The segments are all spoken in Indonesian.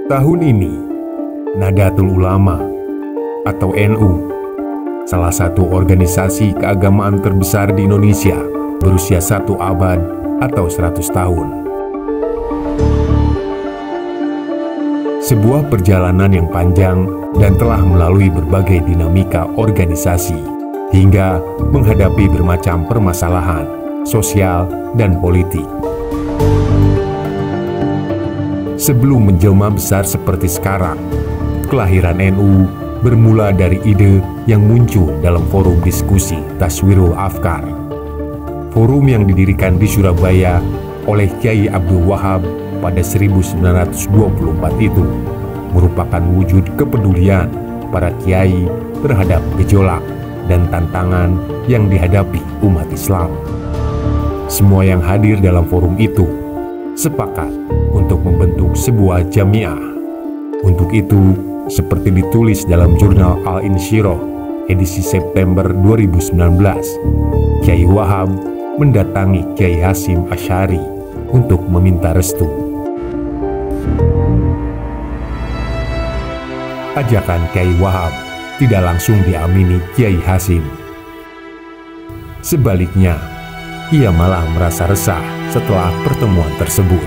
Tahun ini, Nahdlatul Ulama atau NU, salah satu organisasi keagamaan terbesar di Indonesia, berusia 1 abad atau 100 tahun. Sebuah perjalanan yang panjang dan telah melalui berbagai dinamika organisasi hingga menghadapi bermacam permasalahan sosial dan politik. Sebelum menjelma besar seperti sekarang, kelahiran NU bermula dari ide yang muncul dalam forum diskusi Taswirul Afkar. Forum yang didirikan di Surabaya oleh Kyai Abdul Wahab pada 1924 itu merupakan wujud kepedulian para kiai terhadap gejolak dan tantangan yang dihadapi umat Islam. Semua yang hadir dalam forum itu sepakat untuk membentuk sebuah jamiah. Untuk itu, seperti ditulis dalam jurnal Al-Insyirah edisi September 2019, Kyai Wahab mendatangi Kyai Hasyim Asy'ari untuk meminta restu. Ajakan Kyai Wahab tidak langsung diamini Kyai Hasyim. Sebaliknya, ia malah merasa resah setelah pertemuan tersebut.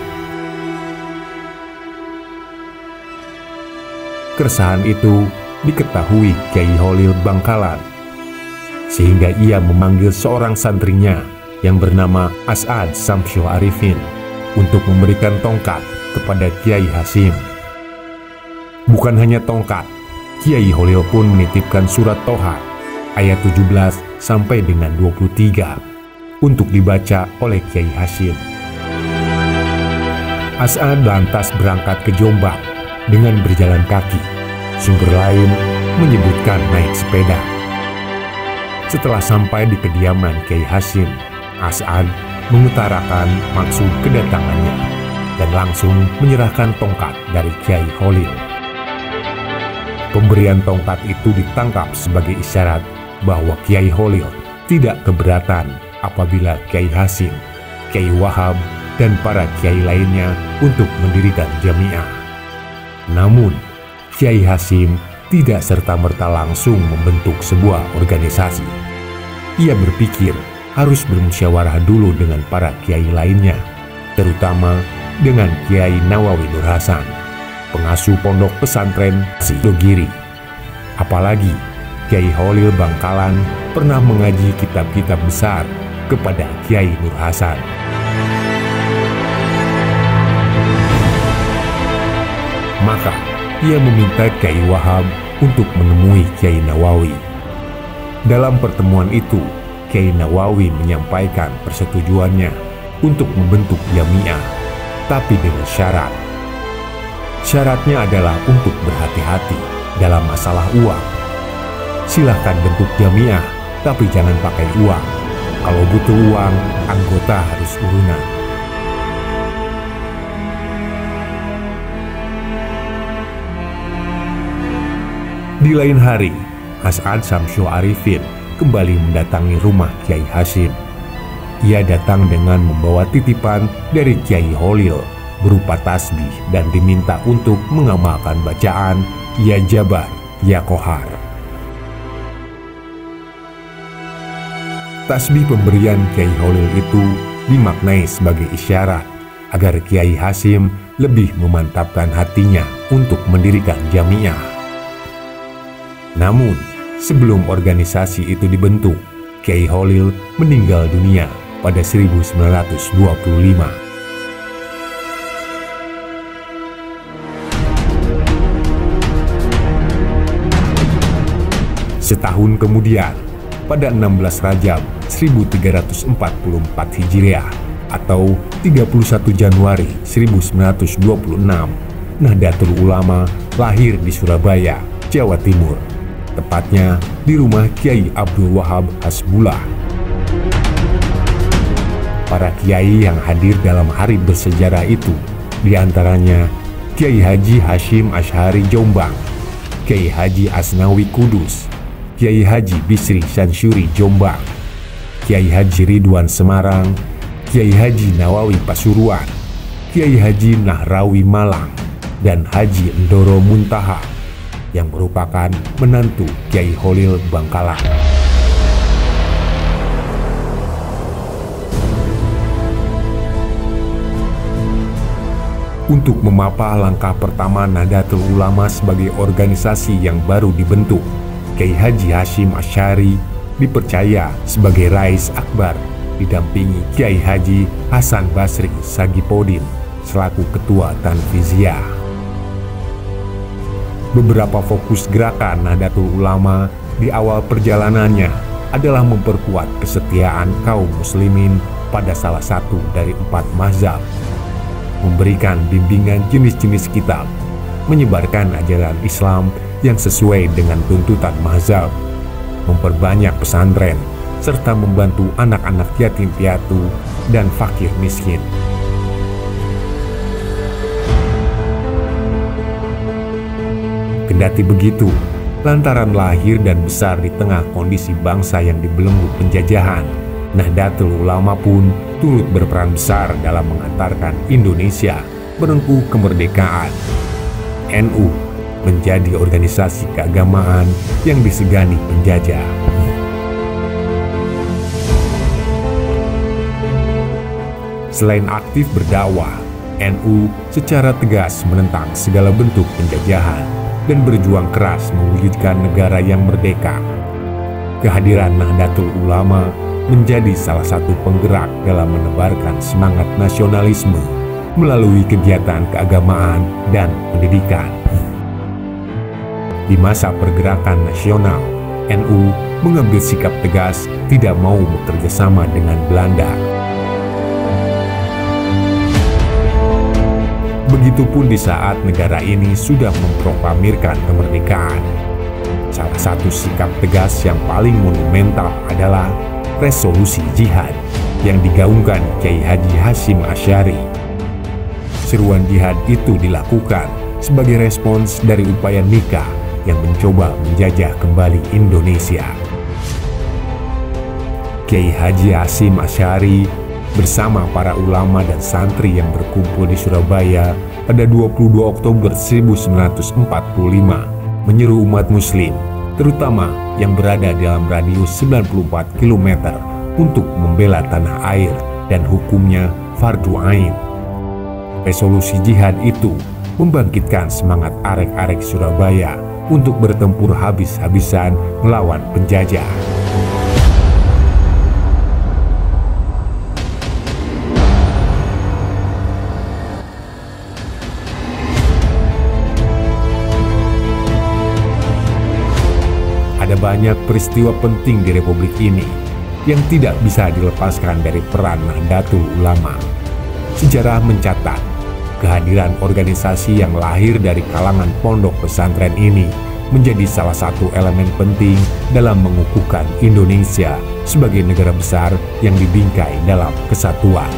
Keresahan itu diketahui Kyai Holil Bangkalan, sehingga ia memanggil seorang santrinya yang bernama As'ad Samsyul Arifin untuk memberikan tongkat kepada Kyai Hasyim. Bukan hanya tongkat, Kyai Holil pun menitipkan surat Toha ayat 17 sampai dengan 23 untuk dibaca oleh Kyai Hasyim. As'ad lantas berangkat ke Jombang dengan berjalan kaki. Sumber lain menyebutkan naik sepeda. Setelah sampai di kediaman Kyai Hasyim, As'ad mengutarakan maksud kedatangannya dan langsung menyerahkan tongkat dari Kyai Holil. Pemberian tongkat itu ditangkap sebagai isyarat bahwa Kyai Holil tidak keberatan apabila Kyai Hasyim, Kyai Wahab, dan para kiai lainnya untuk mendirikan jamiah. Namun, Kyai Hasyim tidak serta-merta langsung membentuk sebuah organisasi. Ia berpikir harus bermusyawarah dulu dengan para kiai lainnya, terutama dengan Kyai Nawawi Nur Hasan, pengasuh pondok pesantren Sidogiri. Apalagi Kyai Holil Bangkalan pernah mengaji kitab-kitab besar kepada Kyai Nur Hasan. Maka ia meminta Kyai Wahab untuk menemui Kyai Nawawi. Dalam pertemuan itu, Kyai Nawawi menyampaikan persetujuannya untuk membentuk jamiah, tapi dengan syarat. Syaratnya adalah untuk berhati-hati dalam masalah uang. Silahkan bentuk jamiah, tapi jangan pakai uang. Kalau butuh uang, anggota harus urunan. Di lain hari, As'ad Samsyul Arifin kembali mendatangi rumah Kyai Hasyim. Ia datang dengan membawa titipan dari Kyai Holil berupa tasbih dan diminta untuk mengamalkan bacaan Ya Jabar, Ya Qahar. Tasbih pemberian Kyai Holil itu dimaknai sebagai isyarat agar Kyai Hasyim lebih memantapkan hatinya untuk mendirikan jamiah. Namun, sebelum organisasi itu dibentuk, Kyai Holil meninggal dunia pada 1925. Setahun kemudian, pada 16 Rajab 1344 Hijriah atau 31 Januari 1926, Nahdlatul Ulama lahir di Surabaya, Jawa Timur. Tepatnya di rumah Kyai Abdul Wahab Hasbullah. Para kiai yang hadir dalam hari bersejarah itu, diantaranya Kyai Haji Hasyim Asy'ari Jombang, Kyai Haji Asnawi Kudus, Kyai Haji Bisri Syamsuri Jombang, Kyai Haji Ridwan Semarang, Kyai Haji Nawawi Pasuruan, Kyai Haji Nahrawi Malang, dan Haji Ndoro Muntaha yang merupakan menantu Kiai Holil Bangkalan. Untuk memapah langkah pertama Nahdlatul Ulama sebagai organisasi yang baru dibentuk, Kiai Haji Hasyim Asy'ari dipercaya sebagai Rais Akbar didampingi Kiai Haji Hasan Basri Sagipodin selaku Ketua Tanfiziyah. Beberapa fokus gerakan Nahdlatul Ulama di awal perjalanannya adalah memperkuat kesetiaan kaum muslimin pada salah satu dari 4 mazhab, memberikan bimbingan jenis-jenis kitab, menyebarkan ajaran Islam yang sesuai dengan tuntutan mazhab, memperbanyak pesantren, serta membantu anak-anak yatim piatu dan fakir miskin. Kendati begitu, lantaran lahir dan besar di tengah kondisi bangsa yang dibelenggu penjajahan, Nahdlatul Ulama pun turut berperan besar dalam mengantarkan Indonesia merengkuh kemerdekaan. NU menjadi organisasi keagamaan yang disegani penjajah. Selain aktif berdakwah, NU secara tegas menentang segala bentuk penjajahan dan berjuang keras mewujudkan negara yang merdeka. Kehadiran Nahdlatul Ulama menjadi salah satu penggerak dalam menebarkan semangat nasionalisme melalui kegiatan keagamaan dan pendidikan. Di masa pergerakan nasional, NU mengambil sikap tegas tidak mau bekerja sama dengan Belanda. Begitupun di saat negara ini sudah memproklamirkan kemerdekaan. Salah satu sikap tegas yang paling monumental adalah resolusi jihad yang digaungkan Kiai Haji Hasyim Asy'ari. Seruan jihad itu dilakukan sebagai respons dari upaya Nikah yang mencoba menjajah kembali Indonesia. Kiai Haji Hasyim Asy'ari bersama para ulama dan santri yang berkumpul di Surabaya pada 22 Oktober 1945 menyeru umat muslim, terutama yang berada dalam radius 94 km untuk membela tanah air dan hukumnya fardu ain. Resolusi jihad itu membangkitkan semangat arek-arek Surabaya untuk bertempur habis-habisan melawan penjajah. Ada banyak peristiwa penting di Republik ini yang tidak bisa dilepaskan dari peran Nahdlatul Ulama. Sejarah mencatat, kehadiran organisasi yang lahir dari kalangan pondok pesantren ini menjadi salah satu elemen penting dalam mengukuhkan Indonesia sebagai negara besar yang dibingkai dalam kesatuan.